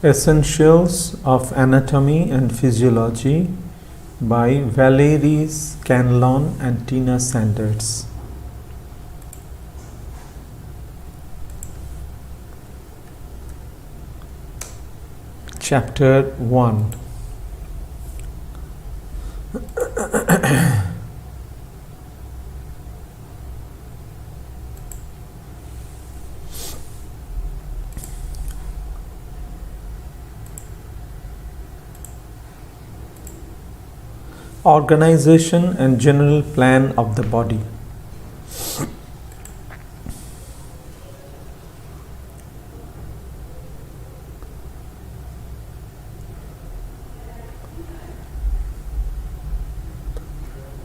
Essentials of Anatomy and Physiology by Valerie Scanlon and Tina Sanders. Chapter 1. Organization and general plan of the body.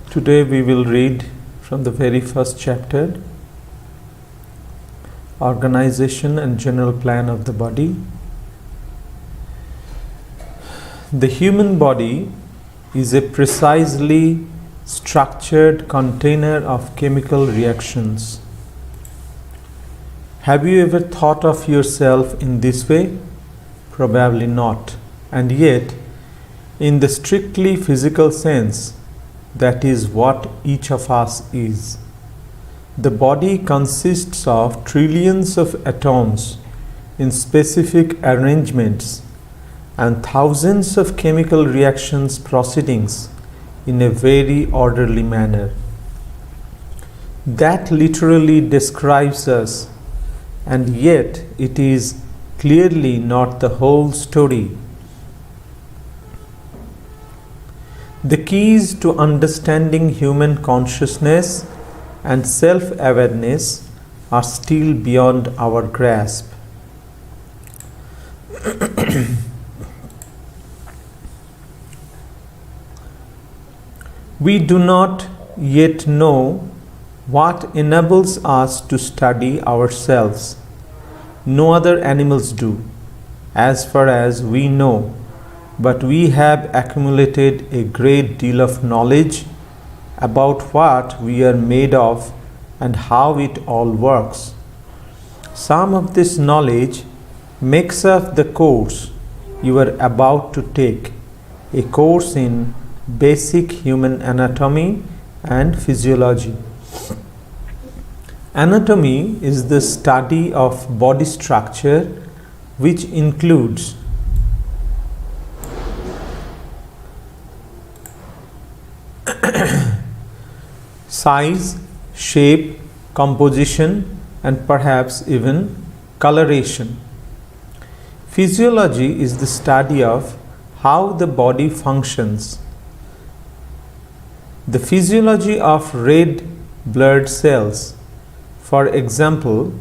Today we will read from the very first chapter, Organization and General Plan of the Body. The human body is a precisely structured container of chemical reactions. Have you ever thought of yourself in this way? Probably not. And yet, in the strictly physical sense, that is what each of us is. The body consists of trillions of atoms in specific arrangements and thousands of chemical reactions proceedings in a very orderly manner. That literally describes us, and yet it is clearly not the whole story. The keys to understanding human consciousness and self-awareness are still beyond our grasp. We do not yet know what enables us to study ourselves. No other animals do, as far as we know, but we have accumulated a great deal of knowledge about what we are made of and how it all works. Some of this knowledge makes up the course you are about to take, a course in basic human anatomy and physiology. Anatomy is the study of body structure, which includes size, shape, composition, and perhaps even coloration. Physiology is the study of how the body functions. The physiology of red blood cells, for example,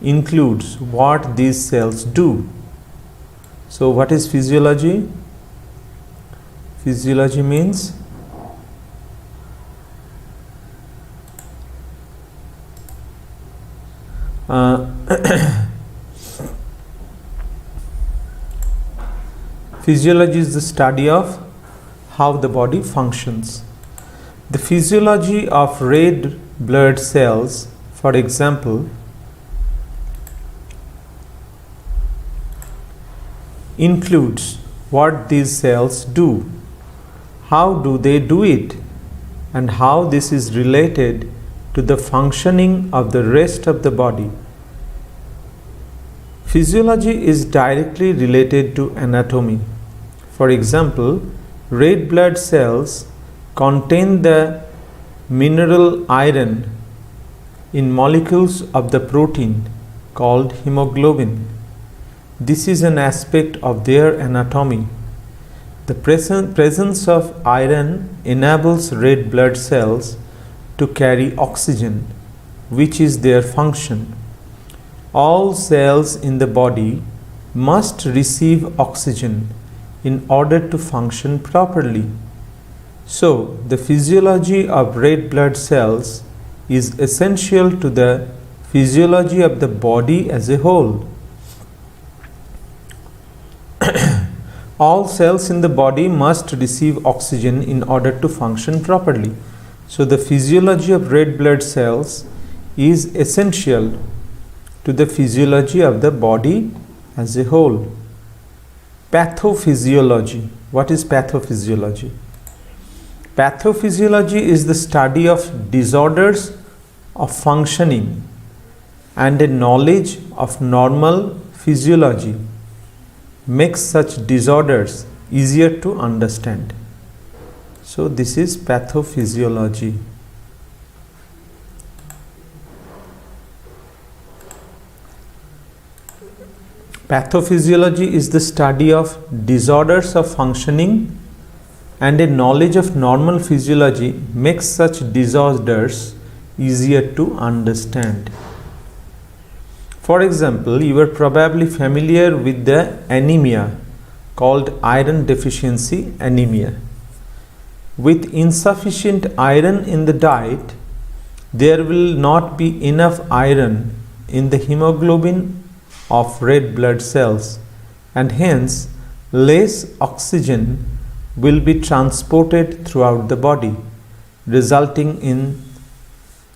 includes what these cells do. So, what is physiology? Physiology means physiology is the study of how the body functions. The physiology of red blood cells, for example, includes what these cells do, how do they do it, and how this is related to the functioning of the rest of the body. Physiology is directly related to anatomy. For example, red blood cells contain the mineral iron in molecules of the protein called hemoglobin. This is an aspect of their anatomy. The presence of iron enables red blood cells to carry oxygen, which is their function. All cells in the body must receive oxygen in order to function properly. So, the physiology of red blood cells is essential to the physiology of the body as a whole. All cells in the body must receive oxygen in order to function properly. So, the physiology of red blood cells is essential to the physiology of the body as a whole. Pathophysiology. What is pathophysiology? Pathophysiology is the study of disorders of functioning and a knowledge of normal physiology makes such disorders easier to understand. So this is pathophysiology. Pathophysiology is the study of disorders of functioning and a knowledge of normal physiology makes such disorders easier to understand. For example, you are probably familiar with the anemia called iron deficiency anemia. With insufficient iron in the diet, there will not be enough iron in the hemoglobin of red blood cells, and hence less oxygen will be transported throughout the body, resulting in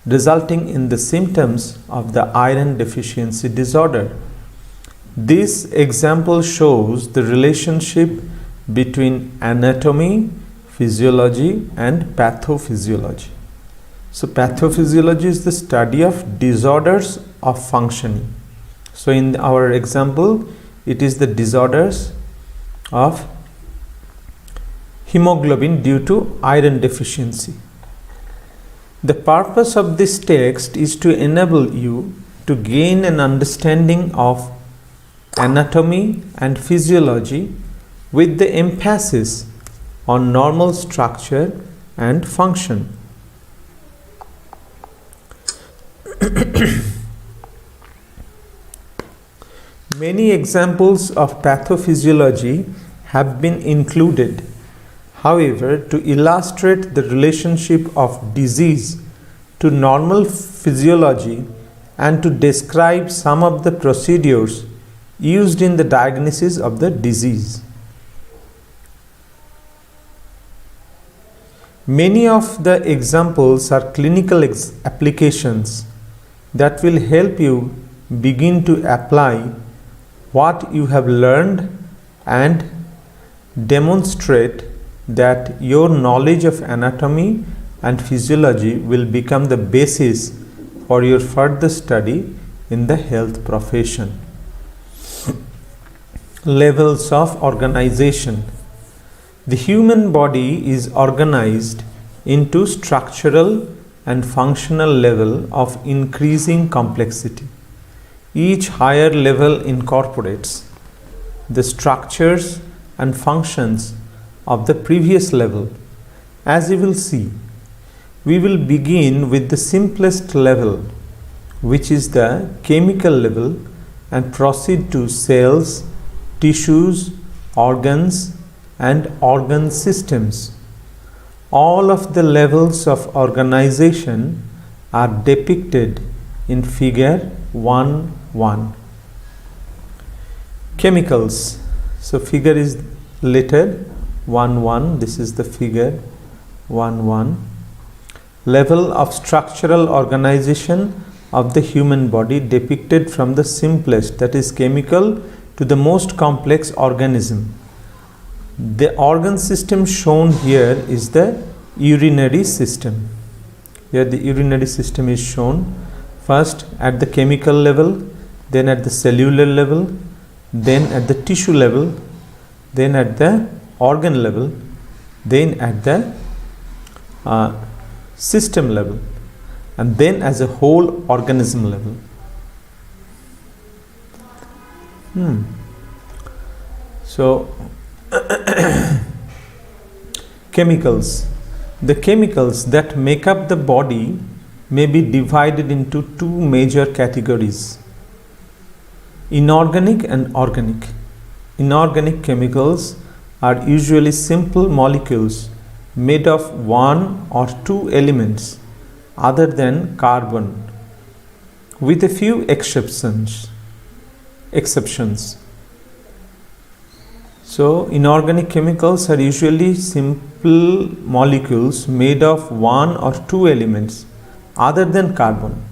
the symptoms of the iron deficiency disorder. This example shows the relationship between anatomy, physiology, and pathophysiology. So pathophysiology is the study of disorders of functioning. So in our example, it is the disorders of hemoglobin due to iron deficiency. The purpose of this text is to enable you to gain an understanding of anatomy and physiology with the emphasis on normal structure and function. Many examples of pathophysiology have been included. However, to illustrate the relationship of disease to normal physiology and to describe some of the procedures used in the diagnosis of the disease. Many of the examples are clinical applications that will help you begin to apply what you have learned and demonstrate that your knowledge of anatomy and physiology will become the basis for your further study in the health profession. Levels of organization. The human body is organized into structural and functional level of increasing complexity. Each higher level incorporates the structures and functions of the previous level. As you will see, we will begin with the simplest level, which is the chemical level, and proceed to cells, tissues, organs, and organ systems. All of the levels of organization are depicted in figure 1.1. Chemicals. So figure is lettered 1.1. This is the figure 1.1. Level of structural organization of the human body depicted from the simplest, that is chemical, to the most complex organism. The organ system shown here is the urinary system. Here the urinary system is shown first at the chemical level, then at the cellular level, then at the tissue level, then at the organ level, then at the system level, and then as a whole organism level. So chemicals. The chemicals that make up the body may be divided into two major categories: inorganic and organic. Inorganic chemicals are usually simple molecules made of one or two elements other than carbon, with a few exceptions. So inorganic chemicals are usually simple molecules made of one or two elements other than carbon.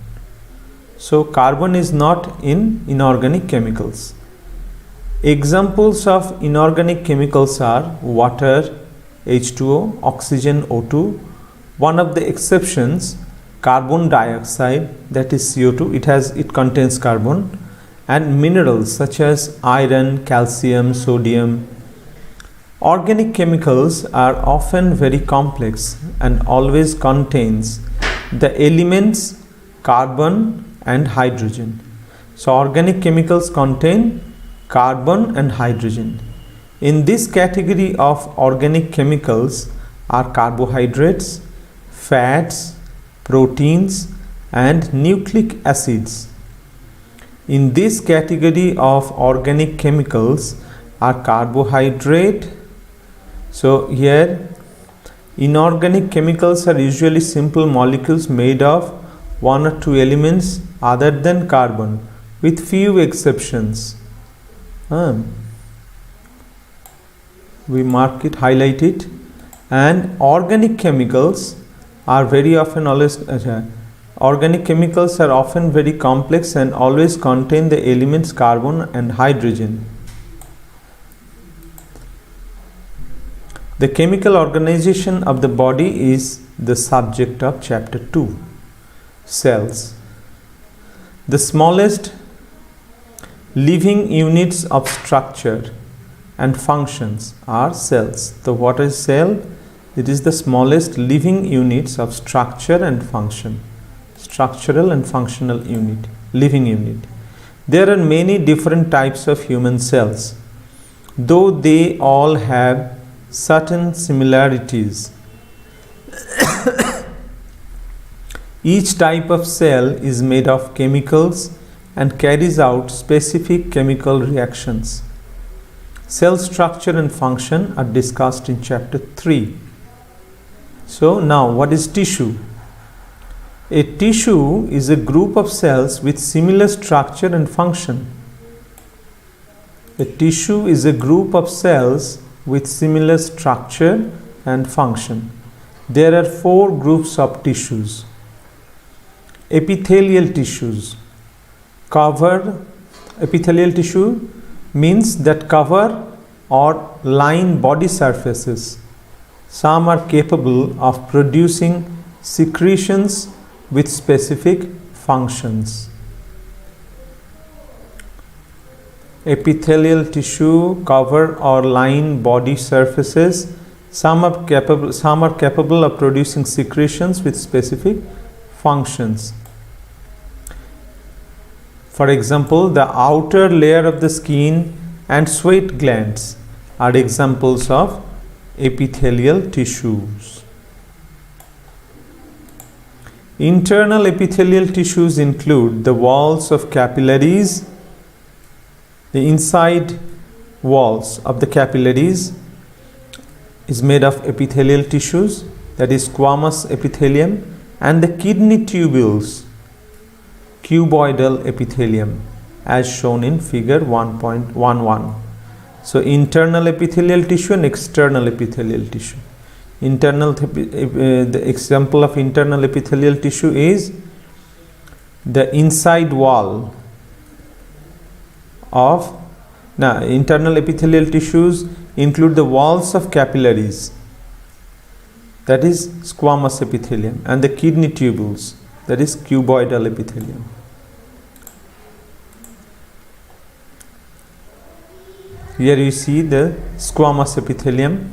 So carbon is not in inorganic chemicals. Examples of inorganic chemicals are water, H2O, oxygen, O2. One of the exceptions, carbon dioxide, that is CO2, it contains carbon, and minerals such as iron, calcium, sodium. Organic chemicals are often very complex and always contains the elements carbon and hydrogen. So organic chemicals contain carbon and hydrogen. In this category of organic chemicals are carbohydrates, fats, proteins, and nucleic acids. In this category of organic chemicals are carbohydrate. So here inorganic chemicals are usually simple molecules made of one or two elements other than carbon, with few exceptions. We mark it, highlight it. And organic chemicals are very often organic chemicals are often very complex and always contain the elements carbon and hydrogen. The chemical organization of the body is the subject of chapter 2. Cells. The smallest living units of structure and functions are cells. So what is cell? It is the smallest living units of structure and function. Structural and functional unit, living unit. There are many different types of human cells, though they all have certain similarities. Each type of cell is made of chemicals and carries out specific chemical reactions. Cell structure and function are discussed in chapter 3. So now what is tissue? A tissue is a group of cells with similar structure and function. A tissue is a group of cells with similar structure and function. There are 4 groups of tissues. Epithelial tissues. Epithelial tissue means that cover or line body surfaces. Some are capable of producing secretions with specific functions. Epithelial tissue cover or line body surfaces. Some are capable of producing secretions with specific functions. For example, the outer layer of the skin and sweat glands are examples of epithelial tissues. Internal epithelial tissues include the walls of capillaries. The inside walls of the capillaries is made of epithelial tissues, that is squamous epithelium, and the kidney tubules, cuboidal epithelium, as shown in figure 1.11. So internal epithelial tissue and external epithelial tissue. The example of internal epithelial tissue is the inside wall of internal epithelial tissues include the walls of capillaries, that is squamous epithelium, and the kidney tubules, that is cuboidal epithelium. Here you see the squamous epithelium.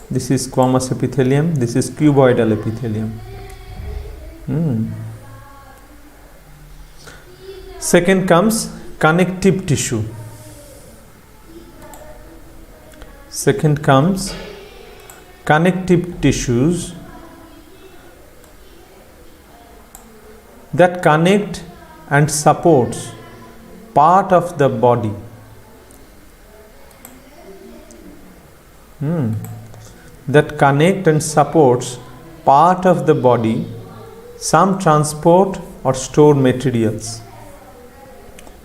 This is squamous epithelium. This is cuboidal epithelium. Second comes connective tissue. Second comes connective tissues that connect and supports part of the body. That connect and supports part of the body. Some transport or store materials.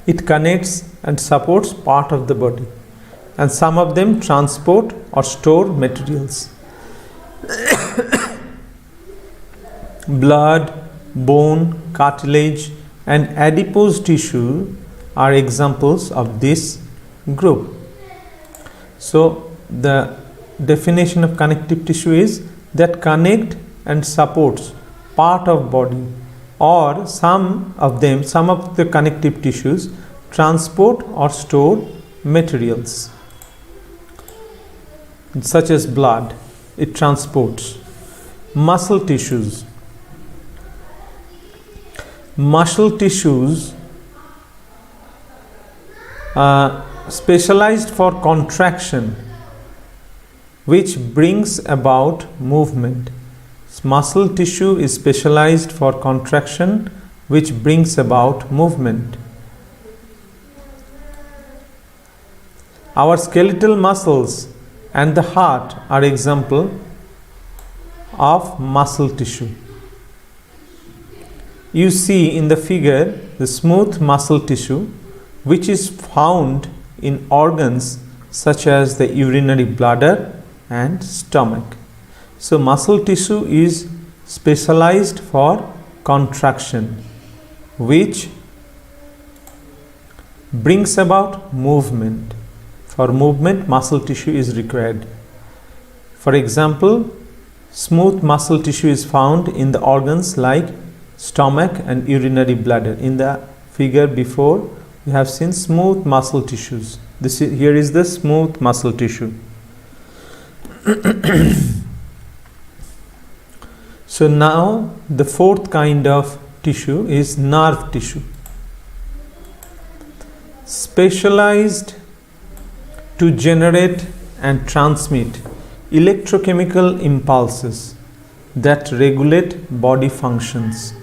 It connects and supports part of the body, and some of them transport or store materials. Blood, bone, cartilage, and adipose tissue are examples of this group. So the definition of connective tissue is that connect and supports part of body, or some of the connective tissues transport or store materials such as blood. It transports. Muscle tissues specialized for contraction, which brings about movement. Muscle tissue is specialized for contraction, which brings about movement. Our skeletal muscles and the heart are example of muscle tissue. You see in the figure the smooth muscle tissue, which is found in organs such as the urinary bladder and stomach. So muscle tissue is specialized for contraction, which brings about movement. For movement, muscle tissue is required. For example, smooth muscle tissue is found in the organs like stomach and urinary bladder. In the figure before, we have seen smooth muscle tissues. Here is the smooth muscle tissue. So now the fourth kind of tissue is nerve tissue, specialized to generate and transmit electrochemical impulses that regulate body functions.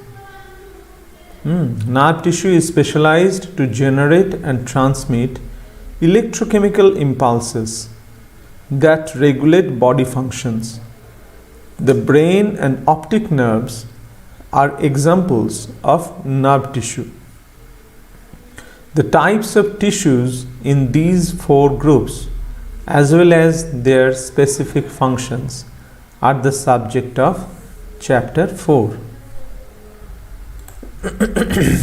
Nerve tissue is specialized to generate and transmit electrochemical impulses that regulate body functions. The brain and optic nerves are examples of nerve tissue. The types of tissues in these four groups, as well as their specific functions, are the subject of chapter 4.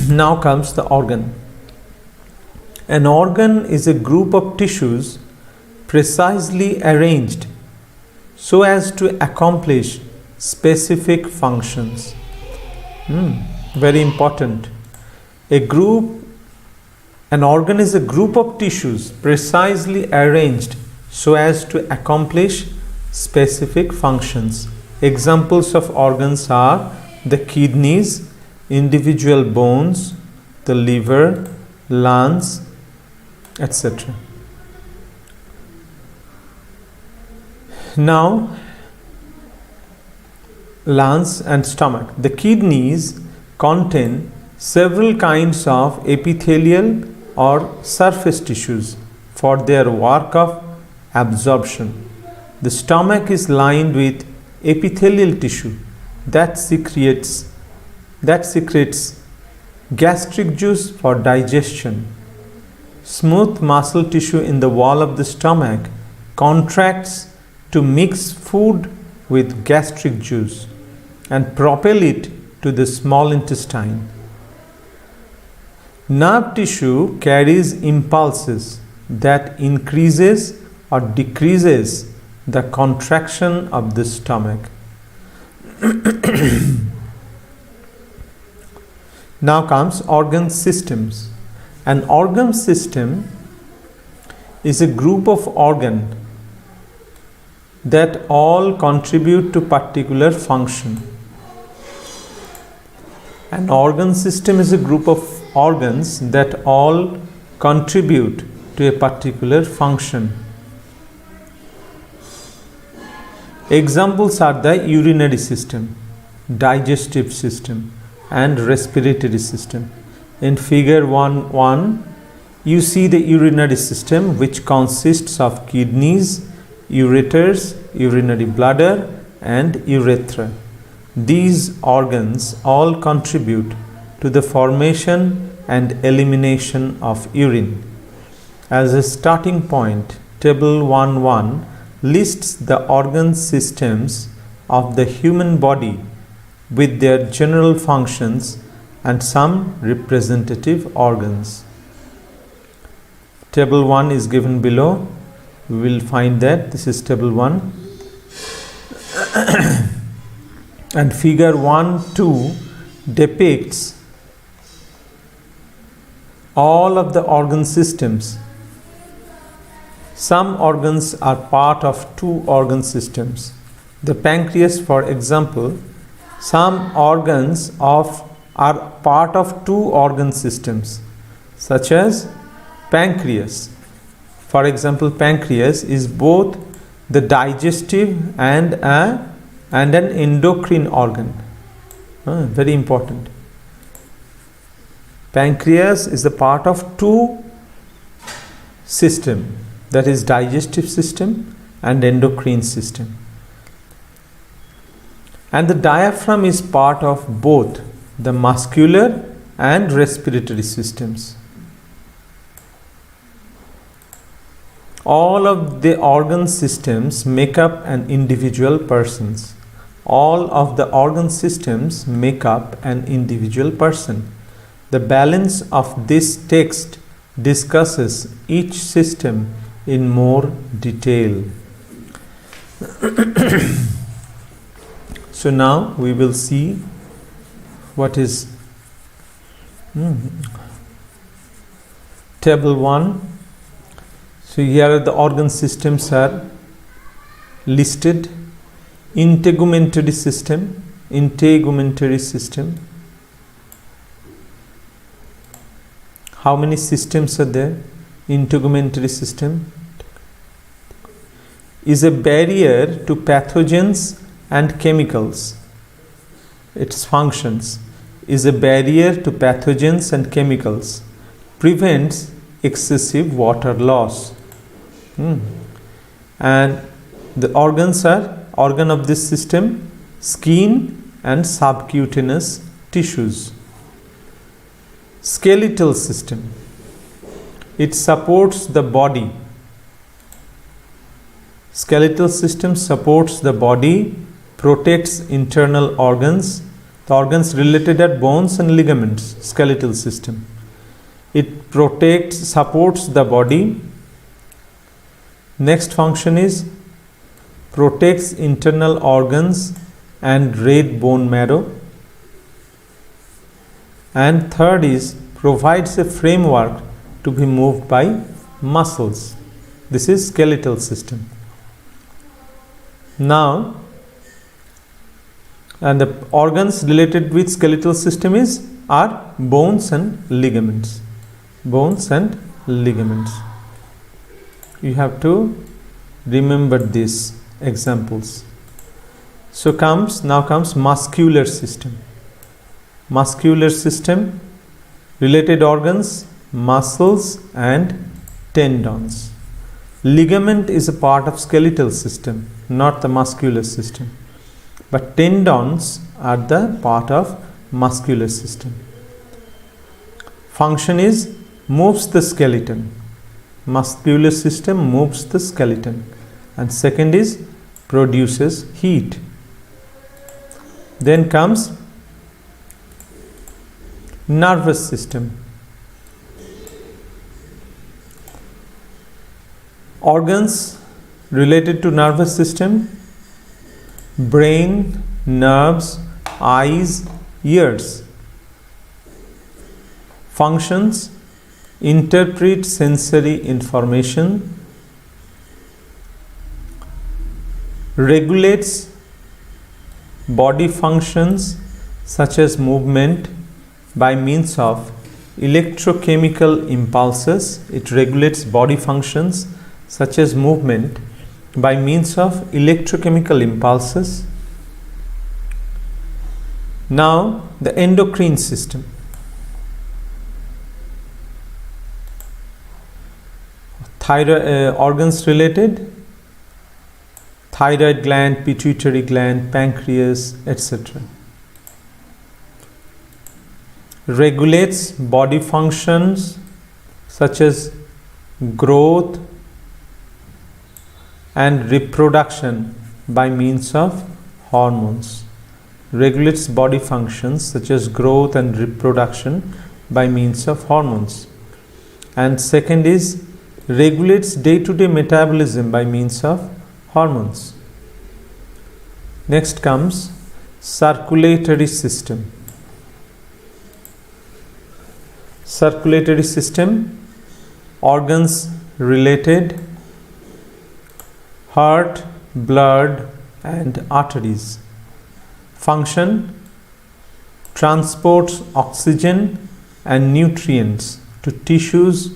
Now comes the organ. An organ is a group of tissues precisely arranged so as to accomplish specific functions. Very important. An organ is a group of tissues precisely arranged so as to accomplish specific functions. Examples of organs are the kidneys, individual bones, the liver, lungs, etc. Now, lungs and stomach. The kidneys contain several kinds of epithelial or surface tissues for their work of absorption. The stomach is lined with epithelial tissue that secretes gastric juice for digestion. Smooth muscle tissue in the wall of the stomach contracts to mix food with gastric juice and propel it to the small intestine. Nerve tissue carries impulses that increases or decreases the contraction of the stomach. Now comes organ systems. An organ system is a group of organs that all contribute to particular function. An organ system is a group of organs that all contribute to a particular function. Examples are the urinary system, digestive system, and respiratory system. In figure 1.1, you see the urinary system, which consists of kidneys, ureters, urinary bladder, and urethra. These organs all contribute to the formation and elimination of urine. As a starting point, Table 1.1 lists the organ systems of the human body with their general functions and some representative organs. Table 1 is given below. We will find that this is table 1. And figure 1-2 depicts all of the organ systems. Some organs are part of 2 organ systems. The pancreas, for example, some organs are part of 2 organ systems, such as pancreas. For example, pancreas is both the digestive and an endocrine organ. Very important. Pancreas is a part of 2 systems, that is digestive system and endocrine system. And the diaphragm is part of both the muscular and respiratory systems. All of the organ systems make up an individual person. All of the organ systems make up an individual person. The balance of this text discusses each system in more detail. So now we will see what is table 1. So here the organ systems are listed. Integumentary system. How many systems are there? Integumentary system is a barrier to pathogens and chemicals. Its functions is a barrier to pathogens and chemicals, prevents excessive water loss. And the organs are organ of this system: skin and subcutaneous tissues. Skeletal system. It supports the body. Skeletal system supports the body, protects internal organs. The organs related are bones and ligaments. Skeletal system. It protects, supports the body. Next function is protects internal organs and red bone marrow. And third is provides a framework to be moved by muscles. This is skeletal system. Now, and the organs related with skeletal system are bones and ligaments. Bones and ligaments. You have to remember these examples. So now comes muscular system. Muscular system, related organs, muscles and tendons. Ligament is a part of skeletal system, not the muscular system. But tendons are the part of muscular system. Function is moves the skeleton. Muscular system moves the skeleton. And second is produces heat. Then comes nervous system. Organs related to nervous system: brain, nerves, eyes, ears. Functions: interpret sensory information, regulates body functions such as movement by means of electrochemical impulses. It regulates body functions such as movement by means of electrochemical impulses. Now, the endocrine system. Thyroid organs related: thyroid gland, pituitary gland, pancreas, etc. Regulates body functions such as growth and reproduction by means of hormones. Regulates body functions such as growth and reproduction by means of hormones. And second is regulates day-to-day metabolism by means of hormones. Next comes circulatory system. Circulatory system, organs related, heart, blood and arteries. Function, transports oxygen and nutrients to tissues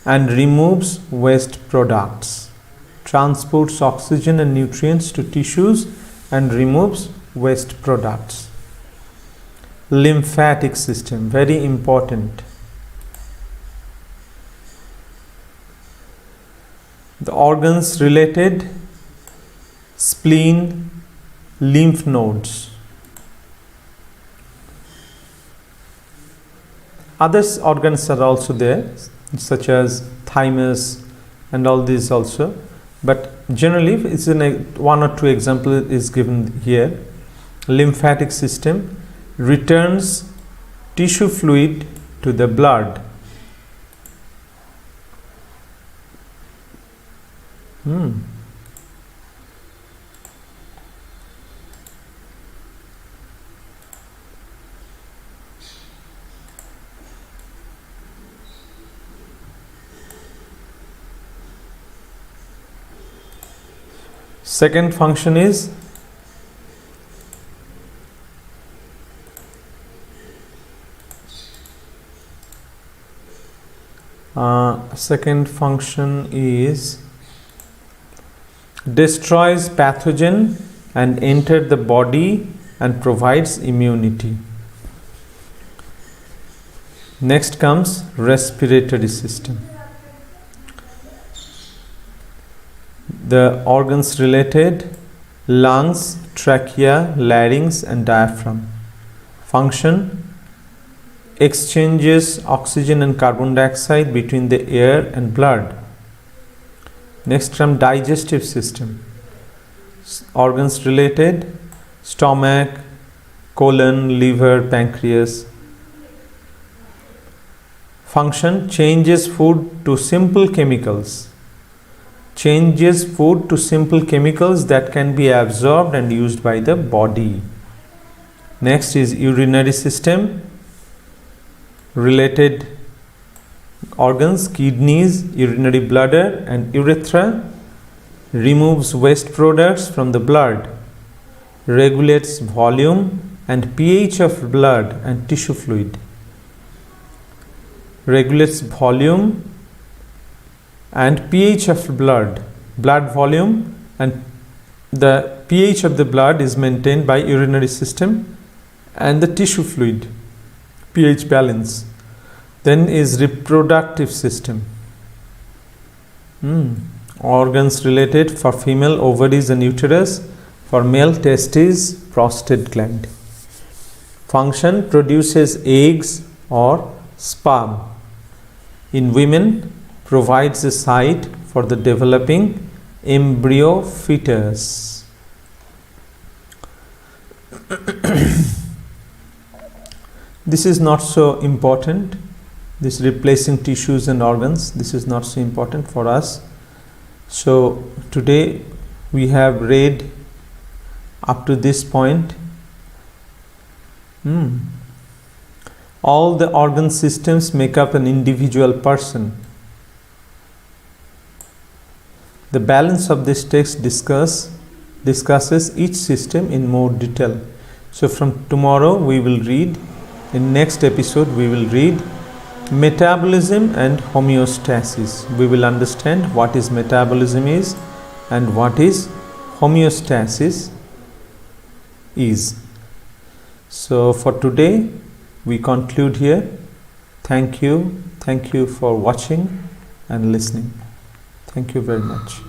and removes waste products. Transports oxygen and nutrients to tissues and removes waste products. Lymphatic system, very important. The organs related, spleen, lymph nodes. Other organs are also there, such as thymus and all these also, but generally it's in one or two examples is given here. Lymphatic system returns tissue fluid to the blood. Second function is destroys pathogen and enter the body and provides immunity. Next comes respiratory system. The organs related, lungs, trachea, larynx and diaphragm. Function, exchanges oxygen and carbon dioxide between the air and blood. Next comes digestive system. Organs related, stomach, colon, liver, pancreas. Function, changes food to simple chemicals. Changes food to simple chemicals that can be absorbed and used by the body. Next is urinary system. Related organs, kidneys, urinary bladder and urethra. Removes waste products from the blood. Regulates volume and pH of blood and tissue fluid. Regulates volume and pH of blood volume, and the pH of the blood is maintained by urinary system and the tissue fluid pH balance. Then is reproductive system. Organs related, for female, ovaries and uterus, for male, testes, prostate gland. Function, produces eggs or sperm. In women, provides a site for the developing embryo fetus. This is not so important. This replacing tissues and organs, this is not so important for us. So today we have read up to this point. All the organ systems make up an individual person. The balance of this text discusses each system in more detail. So from tomorrow we will read, in next episode we will read metabolism and homeostasis. We will understand what is metabolism is and what is homeostasis is. So for today we conclude here. Thank you for watching and listening. Thank you very much.